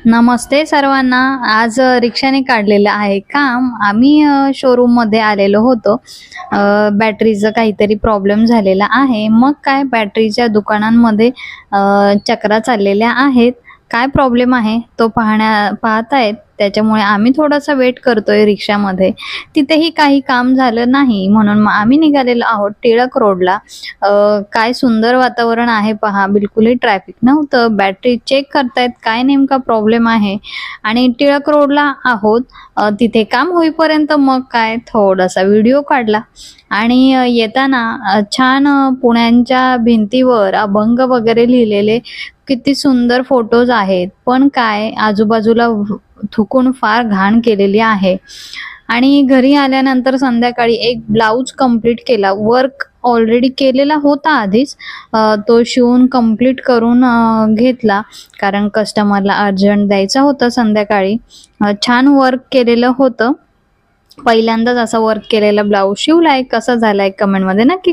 नमस्ते सर्वांना. आज रिक्षाने काढलेलं आहे काम. आम्ही शोरूम मध्ये आलेलो होतो. बॅटरीचं काहीतरी प्रॉब्लेम झालेला आहे. मग काय बॅटरीच्या दुकानांमध्ये चक्रा चाललेल्या आहेत. काय प्रॉब्लेम आहे तो पाहतायत. त्याच्यामुळे आम्ही थोडासा वेट करतोय रिक्षामध्ये. तिथेही काही काम झालं नाही म्हणून मग आम्ही निघालेलो आहोत टिळक रोडला. काय सुंदर वातावरण आहे पहा. बिलकुलही ट्रॅफिक नव्हतं. बॅटरी चेक करतायत काय नेमका प्रॉब्लेम आहे आणि टिळक रोडला आहोत. तिथे काम होईपर्यंत मग काय थोडासा व्हिडिओ काढला आणि येताना छान पुण्याच्या भिंतीवर अभंग वगैरे लिहिलेले किती सुंदर फोटोज आहेत. पण काय आजूबाजूला थुकून फार घाण केलेली आहे. आणि घरी आल्यानंतर संध्याकाळी एक ब्लाऊज कंप्लीट केला. वर्क ऑलरेडी केलेला होता आधीच. तो शिवून कंप्लीट करून घेतला कारण कस्टमरला अर्जंट द्यायचा होता संध्याकाळी. छान वर्क केलेलं होतं. पहिल्यांदाच असा वर्क केलेला ब्लाऊज शिवलाय. कसा झालाय कमेंट मध्ये नक्की